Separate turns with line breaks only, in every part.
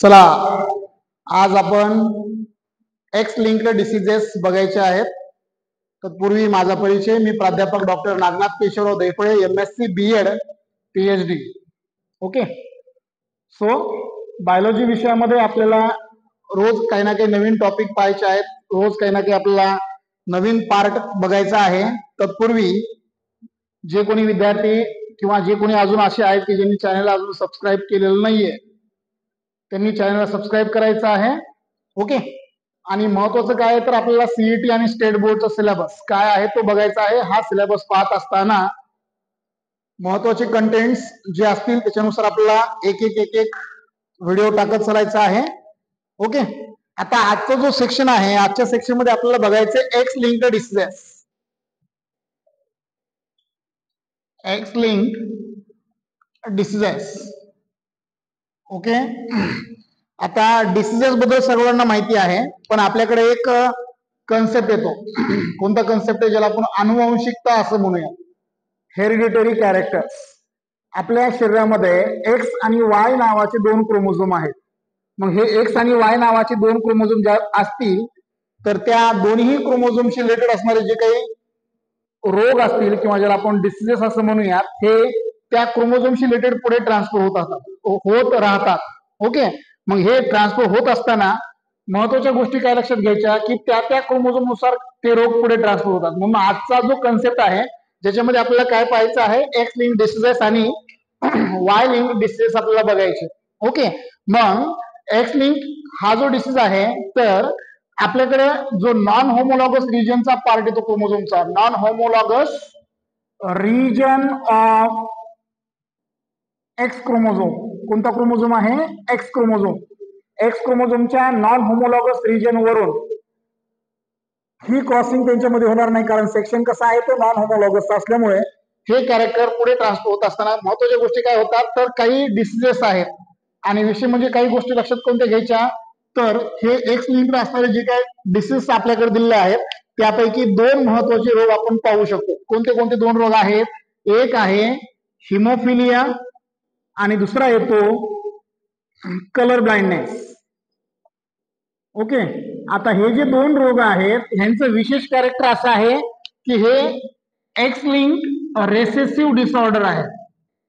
चला आज आपण एक्स लिंक्ड डिसीजेस बघायचे आहेत. तत्पूर्वी माझा परिचय, मी प्राध्यापक doctor Nagnath Keshavrao Daiphale, MSc BEd PhD. Okay, so biology विषयामध्ये आपल्याला रोज काही ना काही नवीन टॉपिक पाहायचे आहेत, रोज काही ना काही आपल्याला नवीन पार्ट बघायचा आहे. तत्पूर्वी जे कोणी विद्यार्थी किंवा जे कोणी अजून असे आहेत की ज्यांनी चॅनलला अजून सबस्क्राईब केलेलं नाहीये त्यांनी चॅनलला सबस्क्राईब करायचं आहे. ओके, आणि महत्वाचं काय आहे तर आपल्याला सीईटी आणि स्टेट बोर्डचा सिलेबस काय आहे तो बघायचा आहे. हा सिलेबस पाहत असताना महत्वाचे कंटेंट्स जे असतील त्याच्यानुसार आपल्याला एक एक एक एक व्हिडिओ टाकत चालायचा आहे. ओके, आता आजचा जो सेक्शन आहे, आजच्या सेक्शन मध्ये आपल्याला बघायचं x linked diseases. X linked diseases. Okay, आता डिसीजेस बद्दल सर्वांना माहिती आहे, पण आपल्याकडे एक कन्सेप्ट येतो. कोणता कन्सेप्ट आहे? ज्याला आपण अनुवंशिकता असं म्हणूया, हेरिडिटरी कॅरेक्टर्स. आपल्या शरीरामध्ये एक्स आणि वाय नावाचे दोन क्रोमोझोम आहेत. मग हे एक्स आणि वाय नावाचे दोन क्रोमोझोम ज्या असतील तर त्या दोन्ही क्रोमोझोमशी रिलेटेड असणारे जे काही रोग असतील किंवा ज्याला आपण डिसीजेस असं म्हणूयात, हे त्या क्रोमोझोमशी रिलेटेड पुढे ट्रान्सफर होत राहतात. ओके, मग हे ट्रान्सफर होत असताना महत्वाच्या गोष्टी काय लक्षात घ्यायच्या की त्या त्या क्रोमोझोम नुसार ते रोग पुढे ट्रान्सफर होतात. म्हणून आजचा जो कन्सेप्ट आहे ज्याच्यामध्ये आपल्याला काय पाहायचं आहे, एक्स लिंक डिसीजेस आणि वाय लिंक डिसीजेस आपल्याला बघायचे. ओके, मग एक्स लिंक हा जो डिसीज आहे तर आपल्याकडे जो नॉन होमोलॉगस रिजनचा पार्ट येतो क्रोमोझोमचा, non homologous region of X chromosome. कोणता क्रोमोझोम आहे? X chromosome. एक्स क्रोमोझोमच्या नॉन होमोलॉगस रिजन वरून ही क्रॉसिंग त्यांच्यामध्ये होणार नाही, कारण सेक्शन कसा आहे तो नॉन होमोलॉगस असल्यामुळे हे कॅरेक्टर पुढे ट्रान्सफर होत असताना महत्वाच्या गोष्टी काय होतात तर काही डिसीजेस आहेत. आणि विषय म्हणजे काही गोष्टी लक्षात कोणत्या घ्यायच्या तर हे एक्स लिंक्ड असणारे जे काही डिसीज आपल्याकडे दिलेले आहेत त्यापैकी दोन महत्वाचे रोग आपण पाहू शकतो. कोणते कोणते दोन रोग आहेत? एक आहे हिमोफिलिया आणि दुसरा येतो कलर ब्लाइंडनेस. ओके, आता हे जे दोन रोग आहेत ह्यांचं विशेष कॅरेक्टर असं आहे की हे एक्स लिंक्ड रेसेसिव्ह डिसऑर्डर आहे.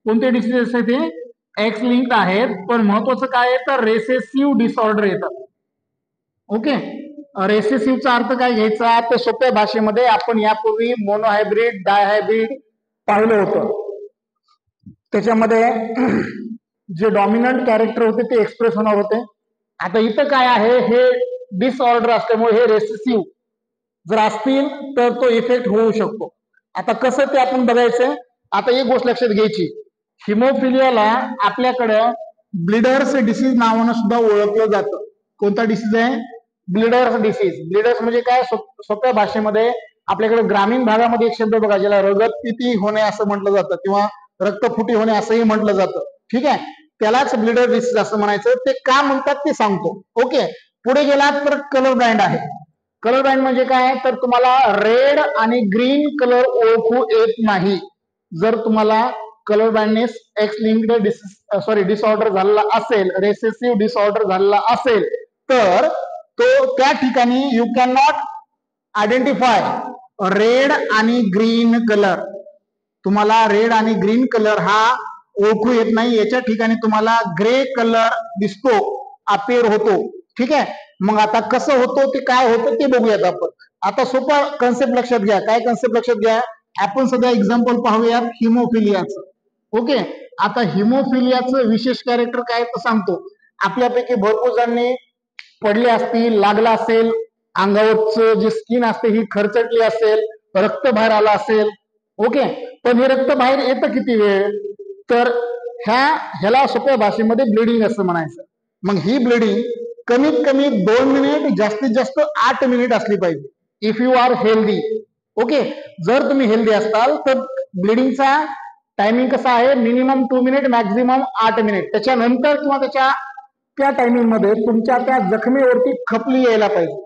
कोणते डिसीजेस आहेत? ते एक्स लिंक्ड आहेत, पण महत्वाचं काय आहे तर रेसेसिव्ह डिसऑर्डर येतात. ओके, रेसेसिव्हचा अर्थ काय घ्यायचा तर सोप्या भाषेमध्ये आपण यापूर्वी मोनोहायब्रिड डायहायब्रिड पाहिलं होतं. त्याच्यामध्ये जे डॉमिनंट कॅरेक्टर होते ते एक्सप्रेस होणार होते. आता इथं काय आहे, हे डिसऑर्डर असल्यामुळे हे रेसेसिव्ह जर असतील तर तो इफेक्ट होऊ शकतो. आता कसं ते आपण बघायचं. आता एक गोष्ट लक्षात घ्यायची, हिमोफिलियाला आपल्याकडं ब्लिडर्स डिसीज नावानं सुद्धा ओळखलं जातं. कोणता डिसीज आहे? ब्लिडर्स डिसीज. ब्लिडर्स म्हणजे काय? सोप्या भाषेमध्ये आपल्याकडे ग्रामीण भागामध्ये एक शब्द बघा ज्याला रगतपिती होणे असं म्हटलं जातं किंवा रक्तफुटी होणे असंही म्हटलं जातं. ठीक आहे, त्यालाच ब्लिडर डिसीज असं म्हणायचं. ते का म्हणतात ते सांगतो. ओके, पुढे गेलात तर कलर ब्लाइंड आहे. कलर ब्लाइंड म्हणजे काय तर तुम्हाला रेड आणि ग्रीन कलर ओळखू येत नाही. जर तुम्हाला colour blindness x linked disorder झालेला असेल, रेसेसिव्ह डिसऑर्डर झालेला असेल तर तो त्या ठिकाणी you can not identify red आणि ग्रीन कलर. तुम्हाला रेड आणि ग्रीन कलर हा ओळखू येत नाही. याच्या ठिकाणी तुम्हाला ग्रे कलर दिसतो, अपेअर होतो. ठीक आहे, मग आता कसं होतं ते काय होतं ते बघूयात आपण. आता सोपा कन्सेप्ट लक्षात घ्या. काय कन्सेप्ट लक्षात घ्या? आपण सध्या एक्झाम्पल पाहूयात हिमोफिलियाचं. ओके, आता हिमोफिलियाचं विशेष कॅरेक्टर काय तर सांगतो. आपल्यापैकी भरपूर जणांनी पडले असतील, लागला असेल, अंगावरचं जे स्किन असते ही खरचटली असेल, रक्त बाहेर आला असेल. ओके, पण हे रक्त बाहेर येतं किती वेळ तर ह्याला सोप्या भाषेमध्ये ब्लिडिंग असं म्हणायचं. मग ही ब्लिडिंग कमीत कमी 2 मिनिट, जास्तीत जास्त 8 मिनिट असली पाहिजे if you are healthy. Okay, जर तुम्ही हेल्दी असाल तर ब्लिडिंगचा टायमिंग कसा आहे? Minimum 2 minute, maximum 8 minute. त्याच्यानंतर किंवा त्या टायमिंग मध्ये तुमच्या त्या जखमेवरती खपली यायला पाहिजे.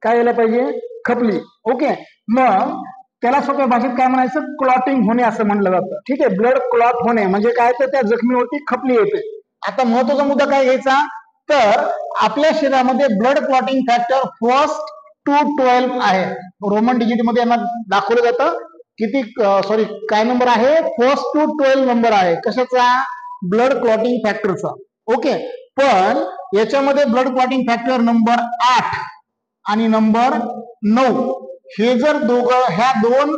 काय यायला पाहिजे? खपली. ओके, मग त्याला सोप्या भाषेत काय म्हणायचं? क्लॉटिंग होणे असं म्हणलं जातं. ठीक आहे, ब्लड क्लॉट होणे म्हणजे काय तर त्या जखमीवरती खपली येते. आता महत्वाचा मुद्दा काय घ्यायचा तर आपल्या शरीरामध्ये ब्लड क्लॉटिंग फॅक्टर 1 to 12 आहे. रोमन डिजिट मध्ये यांना दाखवलं जातं किती, सॉरी काय नंबर आहे, 1 to 12 नंबर आहे. कशाचा? ब्लड क्लॉटिंग फॅक्टरचा. ओके. पण याच्यामध्ये ब्लड क्लॉटिंग फॅक्टर नंबर 8 आणि नंबर 9 हे जर ह्या दोन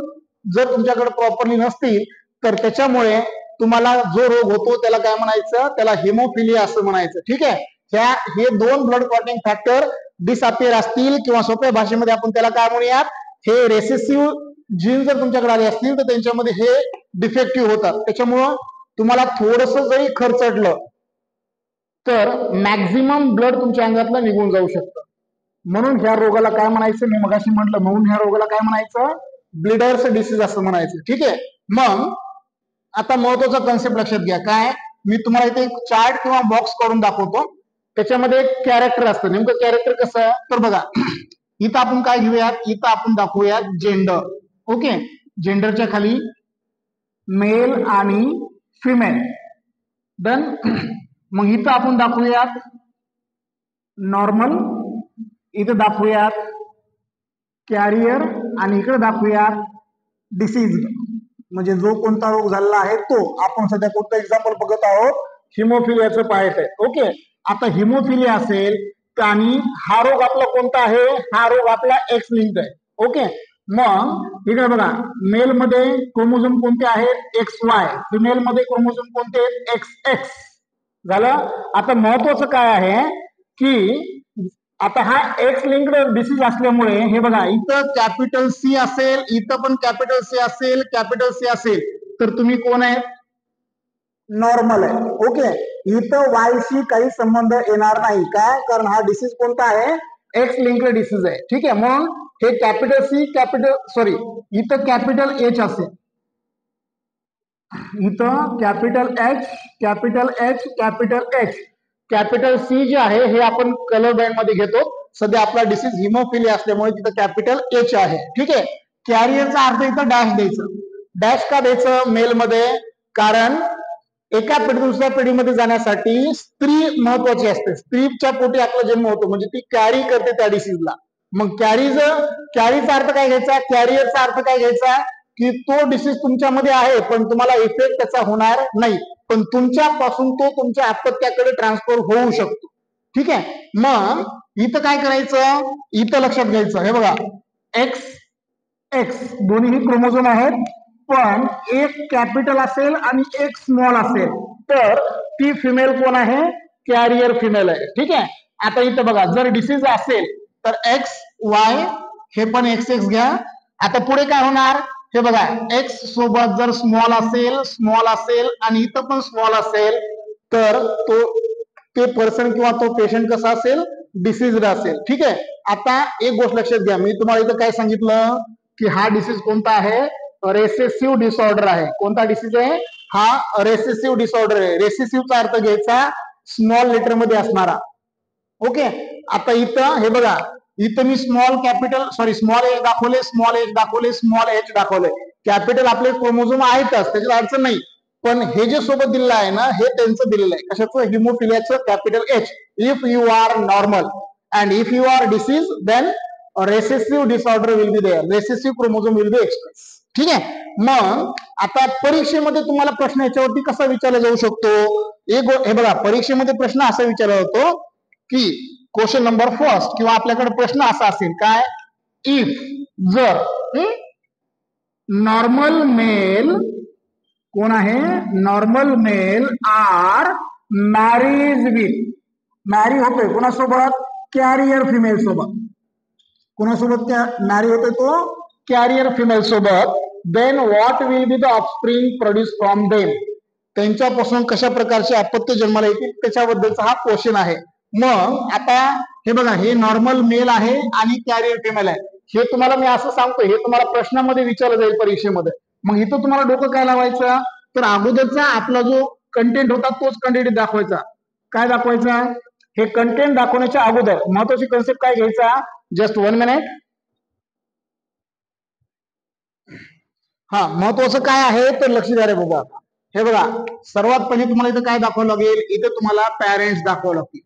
जर तुमच्याकडे प्रॉपरली नसतील तर त्याच्यामुळे तुम्हाला जो रोग होतो त्याला काय म्हणायचं, त्याला हिमोफिलिया असं म्हणायचं. ठीक आहे. हे दोन ब्लड क्लॉटिंग फॅक्टर डिसअपियर असतील किंवा सोप्या भाषेमध्ये आपण त्याला काय म्हणूयात, हे रेसेसिव्ह जीन जर तुमच्याकडे आले असतील तर त्यांच्यामध्ये हे डिफेक्टिव्ह होतात. त्याच्यामुळं तुम्हाला थोडस जरी खर्चटलं तर मॅक्झिमम ब्लड तुमच्या अंगातलं निघून जाऊ शकतं. म्हणून ह्या रोगाला काय म्हणायचं, मी मगाशी म्हटलं, म्हणून ह्या रोगाला काय म्हणायचं, ब्लिडर्स डिसीज असं म्हणायचं. ठीक आहे. मग आता महत्वाचा कन्सेप्ट लक्षात घ्या. काय, मी तुम्हाला इथे एक चार्ट किंवा बॉक्स काढून दाखवतो. त्याच्यामध्ये एक कॅरेक्टर असतं. नेमकं कॅरेक्टर कसं, तर बघा इथं आपण काय घेऊयात, इथं आपण दाखवूयात जेंडर. ओके. जेंडरच्या खाली मेल आणि फिमेल. डन. मग इथं आपण दाखवूयात नॉर्मल, इथं दाखवूयात कॅरियर आणि इकडे दाखवूयात डिसीज, म्हणजे जो कोणता रोग झालेला आहे तो. आपण सध्या कोणतं एक्झाम्पल बघत आहोत, हिमोफिलियाचं पाहत आहे. ओके. आता हिमोफिलिया असेल तर आणि हा रोग आपला कोणता आहे, हा रोग आपला एक्स लिंक्ड आहे. ओके. मग इकडे बघा, मेल मध्ये क्रोमोझोम कोणते आहेत, XY. फिमेल मध्ये क्रोमोझोम कोणते आहेत, XX. झालं. आता महत्वाचं काय आहे की आता हा एक्स लिंक्ड डिसीज असल्यामुळे हे बघा, इथं कॅपिटल C असेल, इथं पण कॅपिटल C असेल, कॅपिटल C असेल, तर तुम्ही कोण आहे, नॉर्मल आहे. ओके. इथं वायशी काही संबंध येणार नाही. काय, कारण हा डिसीज कोणता आहे, एक्स लिंक्ड डिसीज आहे. ठीक आहे. मग हे कॅपिटल C, इथं कॅपिटल H असेल, इथं capital H, capital H, capital H. Capital C जे आहे हे आपण कलर बँड मध्ये घेतो. सध्या आपला डिसीज हिमोफिलिया असल्यामुळे तिथं कॅपिटल H आहे. ठीक आहे. कॅरियरचा अर्थ इथं डॅश द्यायचं. डॅश का द्यायचं मेल मध्ये, कारण एका पिढी दुसऱ्या पिढीमध्ये जाण्यासाठी स्त्री महत्वाची असते. स्त्रीच्या पोटी आपला जन्म होतो, म्हणजे ती कॅरी करते त्या डिसीजला. मग कॅरीचा अर्थ काय घ्यायचा, कॅरियरचा अर्थ काय घ्यायचा, की तो डिसीज तुमच्यामध्ये आहे पण तुम्हाला इफेक्ट त्याचा होणार नाही, पण तुमच्यापासून तो तुमच्या अपत्याकडे ट्रान्सफर होऊ शकतो. ठीक आहे. मग इथं काय करायचं, इथं लक्षात घ्यायचं, हे बघा XX दोन्ही क्रोमोझोम आहेत, पण एक कॅपिटल असेल आणि एक स्मॉल असेल तर ती फिमेल कोण आहे, कॅरियर फिमेल आहे. ठीक आहे. आता इथं बघा, जर डिसीज असेल तर XY, हे पण XX घ्या. आता पुढे काय होणार, हे बघा, X सोबत जर स्मॉल असेल आणि इथं पण स्मॉल असेल तर ते पर्सन किंवा तो पेशंट कसा असेल, डिसीज असेल. ठीक आहे. आता एक गोष्ट लक्षात घ्या, मी तुम्हाला इथं काय सांगितलं की हा डिसीज कोणता आहे, रेसेसिव्ह डिसऑर्डर आहे. कोणता डिसीज आहे हा, रेसेसिव्ह डिसऑर्डर आहे. रेसेसिव्हचा अर्थ घ्यायचा स्मॉल लेटर मध्ये असणारा. ओके. आता इथं हे बघा, इथं मी स्मॉल H दाखवले, स्मॉल H दाखवले. कॅपिटल आपले क्रोमोझोम आहेतच, त्याच्यात अडचण नाही, पण हे जे सोबत दिलेलं आहे ना, हे त्यांचं दिलेलं आहे. कशाचं, हिमोफिलियाचं, capital H. If you are normal and if you are disease then recessive disorder will be there, recessive chromosome will be express. ठीक आहे. मग आता परीक्षेमध्ये तुम्हाला प्रश्न याच्यावरती कसा विचारला जाऊ शकतो, हे बघा, परीक्षेमध्ये प्रश्न असा विचारला जातो की क्वेश्चन नंबर फर्स्ट, किंवा आपल्याकडे प्रश्न असा असेल काय, इफ जर नॉर्मल मेल कोण आहे, normal male are marries with, marry होतोय कोणासोबत, कॅरियर फिमेल सोबत. कोणासोबत मॅरी होतोय तो, कॅरियर फिमेल सोबत. Then what will be the offspring produce from them, त्यांच्यापासून कशा प्रकारचे अपत्य जन्माला येतील त्याच्याबद्दलचा हा क्वेश्चन आहे. मग आता हे बघा, हे नॉर्मल मेल आहे आणि कॅरियर फिमेल आहे. हे तुम्हाला मी असं सांगतो, हे तुम्हाला प्रश्नामध्ये विचारलं जाईल परीक्षेमध्ये. मग इथं तुम्हाला डोकं काय लावायचं, तर अगोदरचा आपला जो कंटेंट होता तोच कंटेंट दाखवायचा. काय दाखवायचा, हे कंटेंट दाखवण्याच्या अगोदर महत्वाची कन्सेप्ट काय घ्यायचा, जस्ट 1 मिनिट. हा, महत्वाचं काय आहे तर लक्ष द्या रे बाबा. हे बघा, सर्वात पहिले तुम्हाला इथं काय दाखवावं लागेल, इथं तुम्हाला पॅरेंट्स दाखवावं लागतील.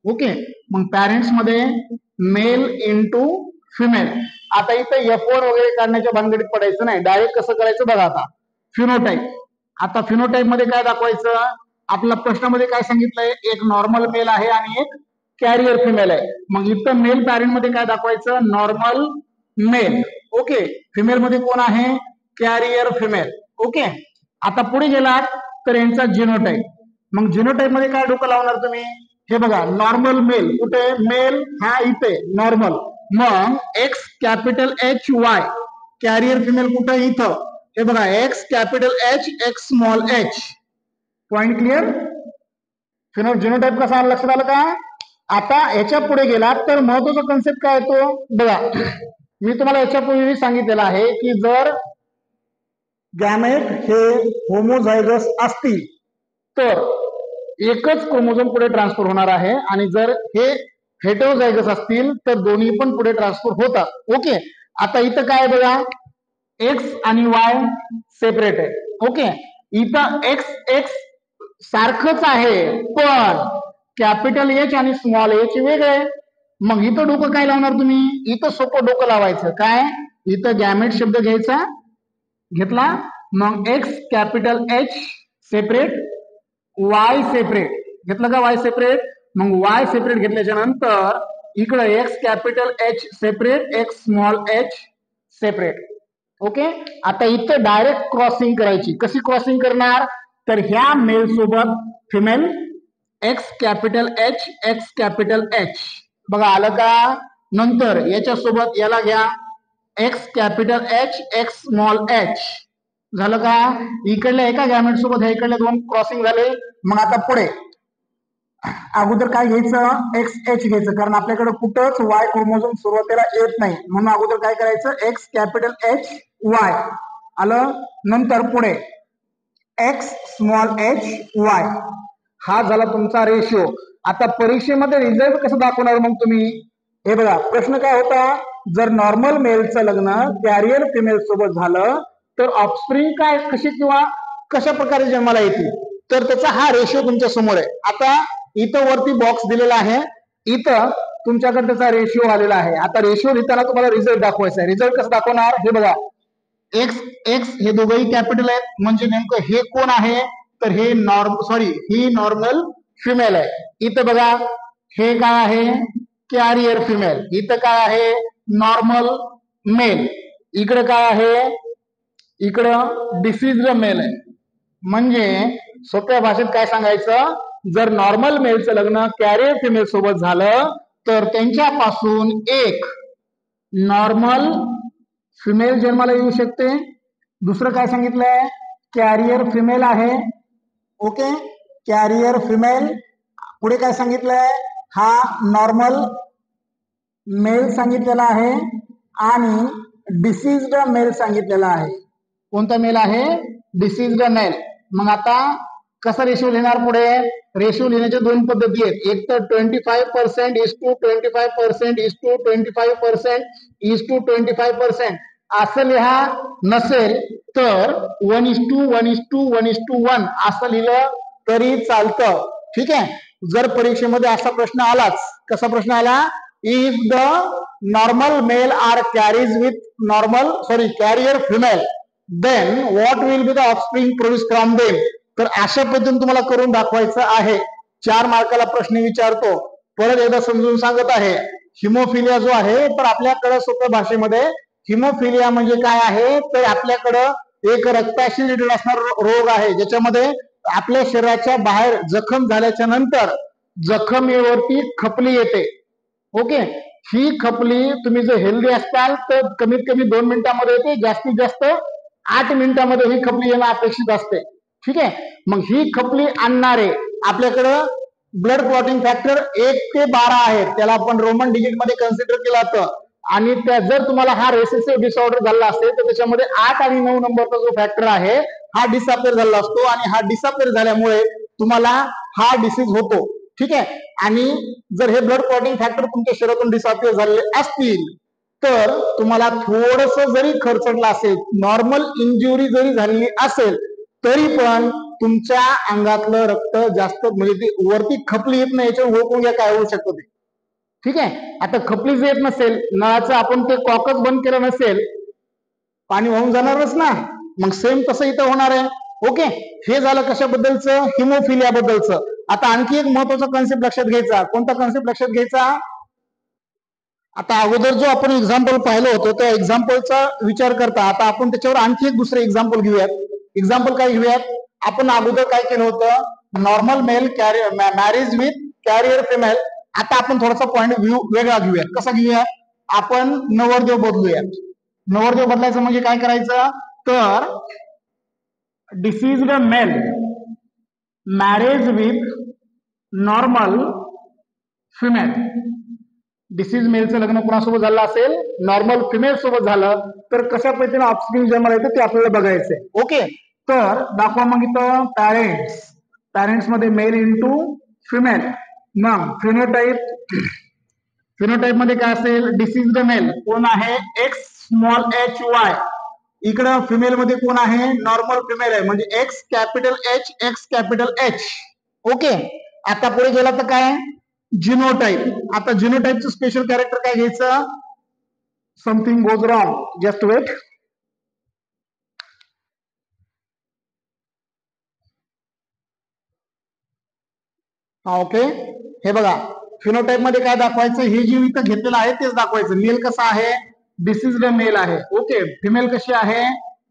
ओके, मग पॅरेंट्स मध्ये मेल इंटू फिमेल. आता इथं F1 वगैरे काढण्याच्या भानगडीत पडायचं नाही, डायरेक्ट कसं करायचं बघा. आता फिनोटाईप, आता फिनोटाईप मध्ये काय दाखवायचं, आपल्या प्रश्नामध्ये काय सांगितलंय, एक नॉर्मल मेल आहे आणि एक कॅरियर फिमेल आहे. मग इथं मेल पॅरेंट मध्ये काय दाखवायचं, नॉर्मल मेल. ओके, फिमेल मध्ये कोण आहे, कॅरियर फिमेल. ओके, आता पुढे गेलात तर यांचा जिनोटाईप. मग जिनोटाईप मध्ये काय डोकं लावणार तुम्ही, हे बघा, नॉर्मल मेल कुठे, मेल हा इथे नॉर्मल, मग X capital H Y, carrier female कुठे, इथं. हे बघा, X capital H, X small H. Point clear. Genotype कसा लक्षात आलं का. आता याच्या पुढे गेला तर महत्वाचा कन्सेप्ट काय येतो बघा. मी तुम्हाला याच्यापूर्वी सांगितलेलं आहे की जर गॅमेट हे होमोझायगस असतील तर एकच क्रोमोझोम पुढे ट्रान्सफर होणार आहे, आणि जर हे हेटेरोझायगस असतील तर दोन्ही पण पुढे ट्रान्सफर होतात. ओके, आता इथं काय बघा, एक्स आणि वाय सेपरेट आहे. ओके, इथं एक्स एक्स सारखंच आहे पण कॅपिटल एच आणि स्मॉल एच वेगळे. मग इथं डोकं काय लावणार तुम्ही, इथं सोपं डोकं लावायचं. काय, इथं गॅमेट शब्द घ्यायचा, घेतला, मग X capital H separate, Y separate, घेतलं का वाय सेपरेट. मग वाय सेपरेट घेतल्याच्या नंतर इकडे x capital H separate, x small H separate. Okay, आता इथं डायरेक्ट क्रॉसिंग करायची. कशी क्रॉसिंग करणार, तर ह्या मेल सोबत female, X capital H, x capital H, बघा आलं का. नंतर याच्या सोबत याला घ्या, x capital H, X small H, झालं का. इकडल्या एका गॅमेट सोबत ह्या इकडल्या दोन क्रॉसिंग झाले. मग आता पुढे अगोदर काय घ्यायचं, एक्स एच घ्यायचं, कारण आपल्याकडे कुठंच वाय क्रोमोझोम सुरुवातीला येत नाही, म्हणून अगोदर काय करायचं, एक्स कॅपिटल एच वाय आलं. नंतर पुढे एक्स स्मॉल एच वाय, हा झाला तुमचा रेशिओ. आता परीक्षेमध्ये रिझल्ट कसं दाखवणार मग तुम्ही, हे बघा, प्रश्न काय होता, जर नॉर्मल मेलचं लग्न कॅरियर फिमेल सोबत झालं तर ऑफस्प्रिंग काय कशी किंवा कशा प्रकारे जन्माला येतील, तर त्याचा हा रेशिओ तुमच्या समोर आहे. आता इथं वरती बॉक्स दिलेला आहे, इथं तुमच्याकडे त्याचा रेशिओ आलेला आहे. आता रेशिओ लिहिताना तुम्हाला रिझल्ट दाखवायचा आहे. रिझल्ट कसं दाखवणार, हे बघा, एक्स एक्स हे दोघंही कॅपिटल आहेत, म्हणजे नेमकं हे कोण आहे, तर हे ही नॉर्मल फिमेल आहे. इथं बघा, हे काय आहे, कॅरियर फिमेल. इथं काय आहे, नॉर्मल मेल. इकडे काय आहे, इकडं डिसीज्ड मेल आहे. म्हणजे सोप्या भाषेत काय सांगायचं, जर नॉर्मल मेलचं लग्न कॅरियर फिमेल सोबत झालं तर त्यांच्यापासून एक नॉर्मल फिमेल जन्माला येऊ शकते. दुसरं काय सांगितलंय, कॅरियर फिमेल आहे. Okay, carrier female. पुढे काय सांगितलंय, हा नॉर्मल मेल सांगितलेला आहे आणि डिसीज्ड मेल सांगितलेला आहे. कोणता मेल आहे, डिसीज्ड मेल. मग आता कसा रेशो लिहिणार, पुढे रेशो लिहिण्याच्या दोन पद्धती आहेत. एक तर 25% is to 25% is to 25% is to 25% असं लिहा, नसेल तर 1:1:1:1 असं लिहिलं तरी चालतं. ठीक आहे. जर परीक्षेमध्ये असा प्रश्न आलाच, कसा प्रश्न आला, if the normal male are marries with carrier female then what will be the offspring produce from them, तर अशा पद्धतीने तुम्हाला करून दाखवायचं आहे. 4 मार्काला प्रश्न विचारतो. परत एकदा समजून सांगत आहे, हिमोफिलिया जो आहे, तर आपल्याकडे सोप्या भाषेमध्ये हिमोफिलिया म्हणजे काय आहे, तर आपल्याकडं एक रक्ताशी रिलेटेड असणारा रोग आहे, ज्याच्यामध्ये आपल्या शरीराच्या बाहेर जखम झाल्याच्या नंतर जखमेवरती खपली येते. ओके, ही खपली तुम्ही जर हेल्दी असताल तर कमीत कमी 2 मिनिटांमध्ये येते, जास्तीत जास्त 8 मिनिटांमध्ये ही खपली येणं अपेक्षित असते. ठीक आहे. मग ही खपली आणणारे आपल्याकडं ब्लड क्लॉटिंग फॅक्टर 1 ते 12 आहेत, त्याला आपण रोमन डिजिट मध्ये कन्सिडर केला जातं. आणि जर तुम्हाला हा रेसेसिव्ह डिसऑर्डर झाला असेल तर त्याच्यामध्ये 8 आणि 9 नंबरचा जो फॅक्टर आहे हा डिसअपेअर झाला असतो, आणि हा डिसअपेअर झाल्यामुळे तुम्हाला हा डिसीज होतो. ठीक आहे. आणि जर हे ब्लड क्लॉटिंग फॅक्टर तुमच्या शरीरातून डिसअपेअर झालेले असतील तर तुम्हाला थोडस जरी खर्चटलं असेल, नॉर्मल इंजुरी जरी झालेली असेल तरी पण तुमच्या अंगातलं रक्त जास्त म्हणजे ते वरती खपली येत नाही याच्यावर ओळखून घ्या काय होऊ शकतं ते. ठीक आहे. आता खपली जर येत नसेल, नळाचं आपण ते कॉकच बंद केलं नसेल, पाणी वाहून जाणारच ना. मग सेम तसं इथं होणार आहे. ओके, हे झालं कशाबद्दलचं, हिमोफिलिया बद्दलचं. आता आणखी एक महत्वाचा कॉन्सेप्ट लक्षात घ्यायचा. कोणता कॉन्सेप्ट लक्षात घ्यायचा? आता अगोदर जो आपण एक्झाम्पल पाहिलं होतं त्या एक्झाम्पलचा विचार करता आता आपण त्याच्यावर आणखी एक दुसरं एक्झाम्पल घेऊयात. एक्झाम्पल काय घेऊयात? आपण अगोदर काय केलं होतं, normal male carrier marriage with carrier female. आता आपण थोडासा पॉईंट व्ह्यू वेगळा घेऊयात. कसा घेऊया? आपण नवरदेव बदलूयात. नवरदेव बदलायचं म्हणजे काय करायचं, तर diseased male marriage with normal female. Disease मेलचं लग्न कोणासोबत झालं असेल, नॉर्मल फिमेल सोबत झालं, तर कशा पद्धतीने ऑफस्प्रिंग जन्माला येतं ते आपल्याला बघायचंय. ओके, तर दाखवा मग इथं पॅरेंट्स मध्ये मेल इंटू फिमेल. मग फिनोटाईप मध्ये काय असेल, डिसीज्ड मेल कोण आहे, एक्स स्मॉल एच वाय. इकडं फिमेल मध्ये कोण आहे, नॉर्मल फिमेल आहे म्हणजे x capital H x capital H. Okay, आता पुढे गेला तर काय, जिनोटाईप. आता जिनोटाईपचं स्पेशल कॅरेक्टर काय घ्यायचं, something goes wrong, just wait. Okay, हे बघा फिनोटाईप मध्ये काय दाखवायचं, हे जे इथं घेतलेलं आहे तेच दाखवायचं. मेल कसा आहे, डिसीज्ड मेल आहे. ओके, फिमेल कशी आहे,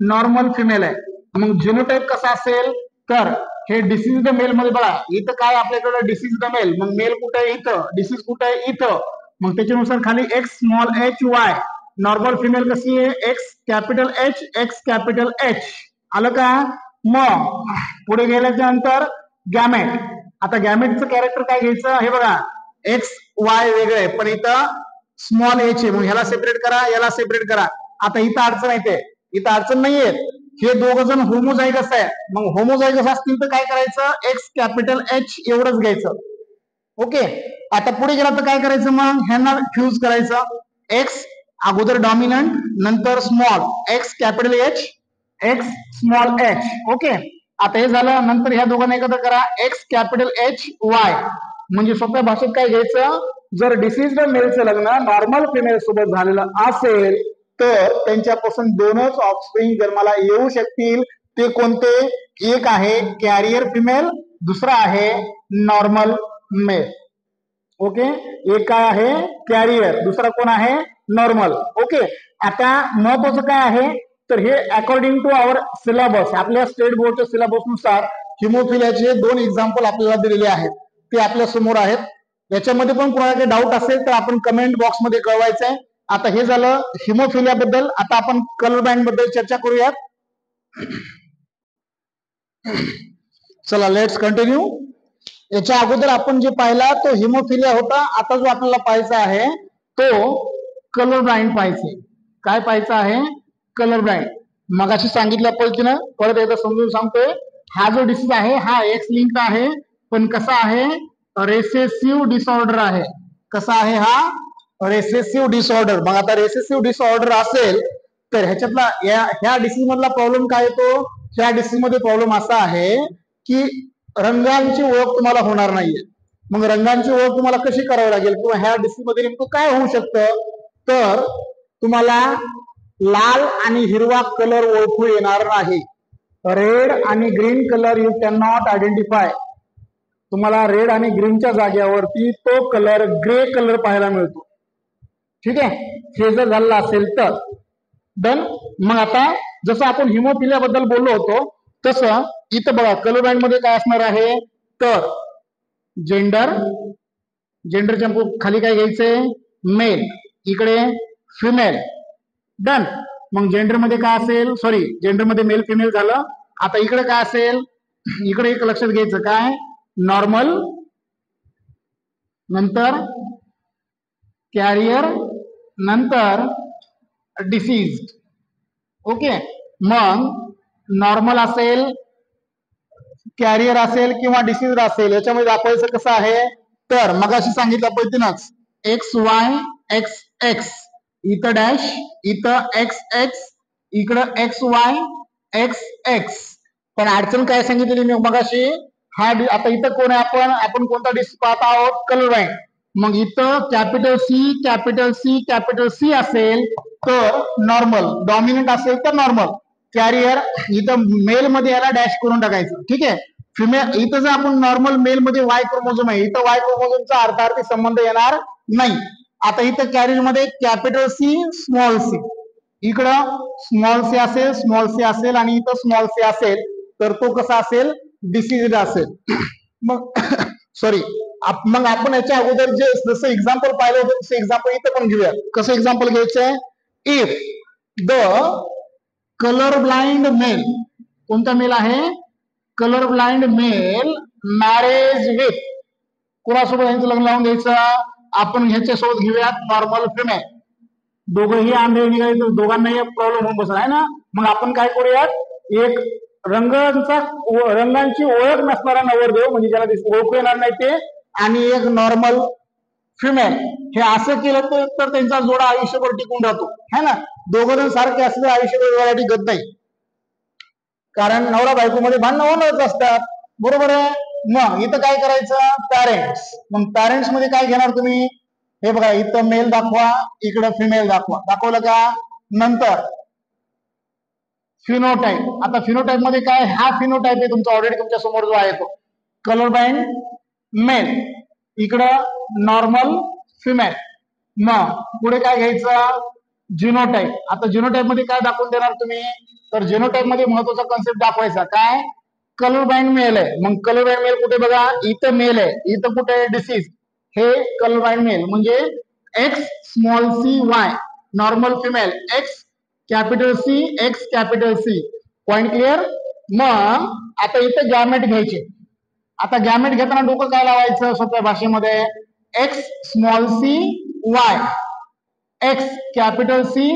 नॉर्मल फिमेल आहे. मग जिनोटाईप कसा असेल, तर हे डिसीज्ड मेल मध्ये बघा इथं काय आपल्याकडे डिसीज्ड मेल, मग मेल कुठे आहे इथं, डिसीज कुठे आहे इथं, मग त्याच्यानुसार खाली x small H Y. Normal female कशी आहे, x capital H x capital H. आलं का? मग पुढे गेल्याच्या नंतर गॅमेट. आता गॅमेटचं कॅरेक्टर काय घ्यायचं, हे बघा एक्स वाय वेगळे पण इथं स्मॉल एच आहे, मग ह्याला सेपरेट करा याला सेपरेट करा. आता इथं अडचण येते, इथं अडचण नाहीये, हे दोघ जण होमोजायगस आहे. मग होमोजायगस असतील तर काय करायचं, एक्स कॅपिटल एच एवढंच घ्यायचं. ओके, आता पुढे गेला तर काय करायचं, मग ह्यांना फ्यूज करायचं. एक्स अगोदर डॉमिनंट नंतर small, x capital H X small H. Okay, आता हे झालं, नंतर ह्या दोघांना एकत्र करा, एक्स कॅपिटल एच वाय. म्हणजे सोप्या भाषेत काय घ्यायचं, जर डिसीज्ड मेलचं लग्न नॉर्मल फिमेल सोबत झालेलं असेल तर त्यांच्यापासून दोनच ऑफस्प्रिंग जन्माला येऊ शकतील. ते कोणते, एक आहे कॅरियर फिमेल, दुसरा आहे नॉर्मल मेल. ओके, एक काय आहे कॅरियर, दुसरा कोण आहे नॉर्मल. ओके, आता महत्वाचं काय आहे, तर हे अकॉर्डिंग टू आवर सिलेबस, आपल्या स्टेट बोर्डच्या सिलेबस नुसार हिमोफिलियाचे 2 एक्झाम्पल आपल्याला दिलेले आहेत, ते आपल्या समोर आहेत. याच्यामध्ये पण कोणाला काही डाऊट असेल तर आपण कमेंट बॉक्स मध्ये कळवायचं आहे. आता हे झालं हिमोफिलिया बद्दल. आता आपण कलर बँड बद्दल चर्चा करूयात. चला लेट्स कंटिन्यू. याच्या अगोदर आपण जे पाहिला तो हिमोफिलिया होता. आता जो आपल्याला पाहायचा आहे तो कलर ब्लाइंड पाहायचे. काय पाहायचं आहे, कलर ब्लाइंड. मगाशी सांगितल्या पद्धतीनं परत एकदा समजून सांगतोय. हा जो डिसीज आहे हा एक्स लिंक आहे, पण कसा आहे, रेसेसिव्ह डिसऑर्डर आहे. कसा आहे हा, रेसेसिव्ह डिसऑर्डर. मग आता रेसेसिव्ह डिसऑर्डर असेल तर ह्याच्यातला ह्या डिसीज मधला प्रॉब्लेम काय येतो, ह्या डिसीज मध्ये प्रॉब्लेम असा आहे की रंगांची ओळख तुम्हाला होणार नाहीये. मग रंगांची ओळख तुम्हाला कशी करावी लागेल, किंवा ह्या डिसीज मध्ये नेमकं काय होऊ शकतं, तर तुम्हाला लाल आणि हिरवा कलर ओळखू येणार नाही. रेड आणि green colour you can not identify. तुम्हाला रेड आणि ग्रीनच्या जागेवरती तो कलर ग्रे कलर पाहायला मिळतो. ठीक आहे, हे जर झालं असेल तर डन. मग आता जसं आपण हिमोफिलिया बद्दल बोललो होतो तसं इथं बघा कलर बँड मध्ये काय असणार आहे, तर जेंडरच्या खाली काय घ्यायचंय, मेल, इकडे फिमेल. डन. मग जेंडर मध्ये काय असेल, सॉरी जेंडर मध्ये मेल फिमेल झालं. आता इकडे काय असेल, इकडे एक लक्षात घ्यायचं काय, नॉर्मल नंतर कॅरियर नंतर डिसीज. ओके, मग नॉर्मल असेल, कॅरियर असेल किंवा डिसीज असेल, याच्यामध्ये दाखवायचं कसं आहे, तर मगाशी सांगितल्या पद्धतीनंच एक्स वाय एक्स एक्स, इथं डॅश, इथं एक्स एक्स, इकडं एक्स वाय एक्स एक्स. पण अडचण काय सांगितलेली मी मगाशी, हा आता इथं कोण आहे, आपण कोणता डिसीज पाहत आहोत, कलर बाइंड. मग इथं कॅपिटल सी असेल तर नॉर्मल, डॉमिनंट असेल तर नॉर्मल. कॅरियर इथं मेल मध्ये याला डॅश करून टाकायचं, ठीक आहे. फिमेल इथं जर आपण नॉर्मल मेल मध्ये वाय क्रोमोझोम आहे, इथं वाय क्रोमोझोमचा अर्थार्थी संबंध येणार नाही. आता इथं कॅरियर मध्ये कॅपिटल सी स्मॉल सी, इकडं स्मॉल सी असेल आणि इथं स्मॉल सी असेल तर तो कसा असेल, डिसीज असेल. मग सॉरी, मग आपण याच्या अगोदर जे जसं एक्झाम्पल पाहिलं होतं तसं एक्झाम्पल इथं पण घेऊया. कसं एक्झाम्पल घ्यायचंय, if the colour blind mail, कोणता मेल आहे, colour blind mail marriage with, कोणासोबत यांचं लग्न लावून घ्यायचं, आपण ह्याच्यासोबत घेऊयात नॉर्मल फिमेल. दोघंही आंधळे निघाले तर दोघांनाही प्रॉब्लेम होऊन बसला आहे ना. मग आपण काय करूयात, एक रंगांची ओळख नसणारा नवरदेव, म्हणजे ज्याला ओळखू येणार नाही ते, आणि एक नॉर्मल फिमेल, हे असं केलं तर त्यांचा जोडा आयुष्यभर टिकून राहतो, है ना. दोघं जण सारखे असले आयुष्यभर टिकत नाही, कारण नवरा बायको मध्ये भांडणं होणारच असतात, बरोबर आहे. मग इथं काय करायचं, पॅरेंट्स. मग पॅरेंट्स मध्ये काय घेणार तुम्ही, हे बघा इथं मेल दाखवा, इकडं फिमेल दाखवा, दाखवलं का. नंतर फिनोटाईप. आता फिनोटाईप मध्ये काय, हा फिनोटाईप आहे तुमचा ऑलरेडी तुमच्या समोर जो आहे तो कलर बाइंड मेल, इकडं नॉर्मल फिमेल. मग पुढे काय घ्यायचं, जिनोटाईप. आता जिनोटाईप मध्ये काय दाखवून देणार तुम्ही, तर जिनोटाईप मध्ये महत्वाचा कन्सेप्ट दाखवायचा काय, कलर बाइंड मेल आहे. मग कलर बाइंड मेल कुठे बघा, इथं मेल आहे, इथं कुठे डिसीज, हे कलर बाइंड मेल म्हणजे X small C Y, normal female X capital C. Point clear. मग आता इथं गॅमेट घ्यायचे. आता गॅमेट घेताना डोकं काय लावायचं सोप्या भाषेमध्ये, X small C Y, X capital C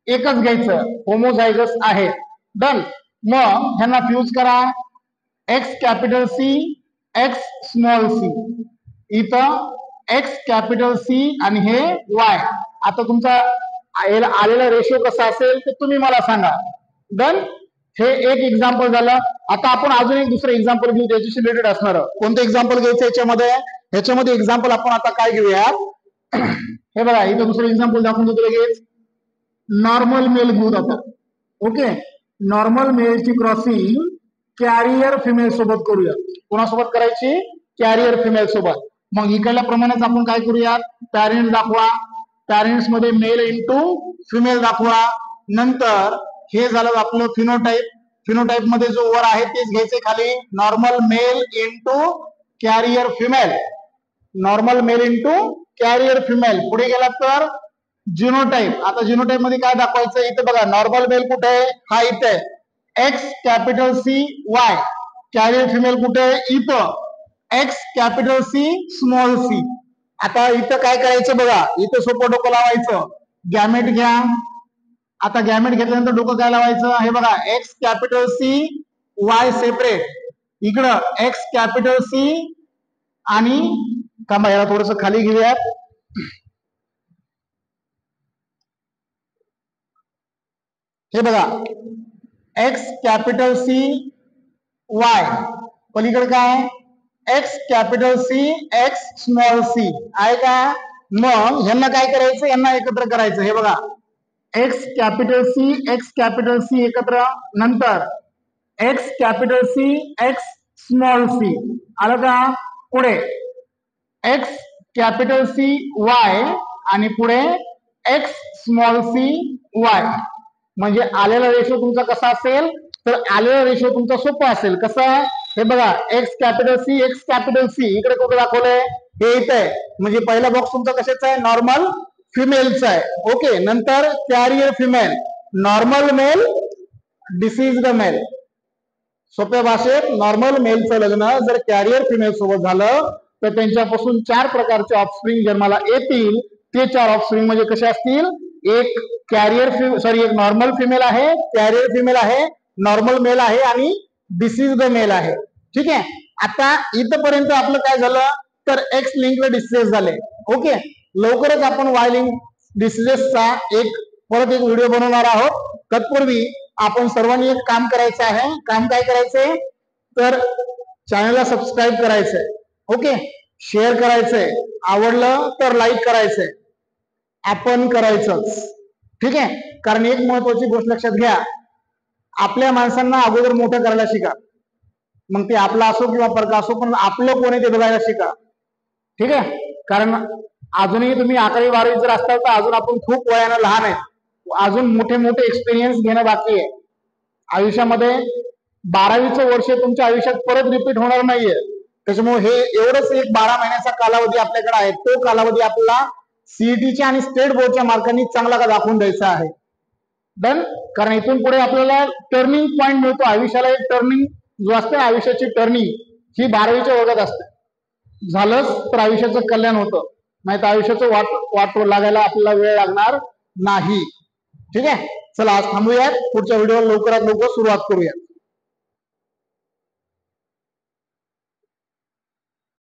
एकच घ्यायचं, होमोझायगस आहे, डन. मग ह्यांना फ्यूज करा, X capital C X small C, इथं एक्स कॅपिटल सी आणि हे वाय. आता तुमचा आलेला रेशो कसा असेल ते तुम्ही मला सांगा, डन. हे एक एक्झाम्पल झालं. आता आपण अजून एक दुसरं एक्झाम्पल घेऊ त्याच्याशी रिलेटेड असणार. कोणतं एक्झाम्पल घ्यायचं ह्याच्यामध्ये एक्झाम्पल आपण आता काय घेऊया, हे बघा इथं दुसरं एक्झाम्पल दाखवून देतो लगेच. नॉर्मल मेल घेऊ आता, ओके. नॉर्मल मेलची क्रॉसिंग कॅरियर फिमेल सोबत करूया. कोणासोबत करायची, कॅरियर फिमेल सोबत. मग इकडल्या प्रमाणेच आपण काय करूया, पॅरेंट दाखवा, पॅरेंट्स मध्ये मेल इंटू फिमेल दाखवा. नंतर हे झालं आपलं फिनोटाईप. फिनोटाईप मध्ये जो वर आहे तेच घ्यायचे खाली, normal male into carrier female, normal male into carrier female. पुढे गेला तर जिनोटाईप. आता जिनोटाईप मध्ये काय दाखवायचं, इथे बघा नॉर्मल मेल कुठे आहे, हा इथे X capital C Y, carrier female कुठे आहे, इथं X capital C small C. आता इथं काय करायचं बघा, इथं सोपं डोकं लावायचं, गॅमेट घ्या. आता गॅमेट घेतल्यानंतर डोकं काय लावायचं, हे बघा X capital C Y separate, इकडं एक्स कॅपिटल सी आणि थांबा याला थोडस खाली घेऊयात. हे बघा एक्स कॅपिटल सी वाय, पलीकडे काय X capital C X small C आहे का. मग ह्यांना काय करायचं, यांना एकत्र करायचं. हे बघा एक्स कॅपिटल सी एकत्र, नंतर X capital C X small C, आलं का. पुढे एक्स कॅपिटल सी वाय आणि पुढे एक्स स्मॉल सी वाय. म्हणजे आलेला रेशो तुमचा कसा असेल, तर आलेला रेशो तुमचा सोपा असेल. कसा, हे बघा एक्स कॅपिटल सी इकडे कुठे दाखवलंय, हे इथे आहे. म्हणजे पहिला बॉक्स तुमचा कशाचा आहे, नॉर्मल फिमेलचा आहे, ओके. नंतर carrier female, normal male disease male. सोप्या भाषेत नॉर्मल मेलचं लग्न जर कॅरियर फिमेल सोबत झालं तर त्यांच्यापासून 4 प्रकारचे ऑफस्प्रिंग जन्माला येतील. ते 4 ऑफस्प्रिंग म्हणजे कसे असतील, एक एक नॉर्मल फिमेल आहे, कॅरियर फिमेल आहे, नॉर्मल मेल आहे आणि डिसीज मेल आहे, ठीक आहे. आता इथपर्यंत आपलं काय झालं, तर एक्स लिंक्ड डिसीजेस झाले, ओके. लवकरच आपण वाय लिंक डिसीजेसचा एक परत एक व्हिडिओ बनवणार आहोत. तत्पूर्वी आपण सर्वांनी एक काम करायचं आहे. काम काय करायचंय तर चॅनलला सबस्क्राईब करायचंय, ओके, शेअर करायचंय, आवडलं तर लाईक करायचंय, आपण करायचंच, ठीक आहे. कारण एक महत्वाची गोष्ट लक्षात घ्या, आपल्या माणसांना अगोदर मोठं करायला शिका. मग ते आपला असो किंवा परका असो, पण आपलं कोण आहे ते बघायला शिका, ठीक आहे. कारण अजूनही तुम्ही 11वी 12वी जर असताल तर अजून आपण खूप वयानं लहान आहे. अजून मोठे मोठे एक्सपिरियन्स घेणं बाकी आहे आयुष्यामध्ये. 12वीचं वर्ष तुमच्या आयुष्यात परत रिपीट होणार नाहीये. त्याच्यामुळे हे एवढंच एक 12 महिन्याचा कालावधी आपल्याकडे आहे. तो कालावधी आपल्याला सीईटीच्या आणि स्टेट बोर्डच्या मार्कांनी चांगला का दाखवून द्यायचा आहे. डन. कारण इथून पुढे आपल्याला टर्निंग पॉइंट मिळतो आयुष्याला. एक टर्निंग जो असते आयुष्याची टर्निंग ही 12वीच्या वर्गात असते. झालंच तर आयुष्याचं कल्याण होतं, नाही तर आयुष्याचं वाट लागायला आपल्याला वेळ लागणार नाही, ठीक आहे. चला आज थांबूयात. पुढच्या व्हिडिओला लवकरात लवकर सुरुवात करूया.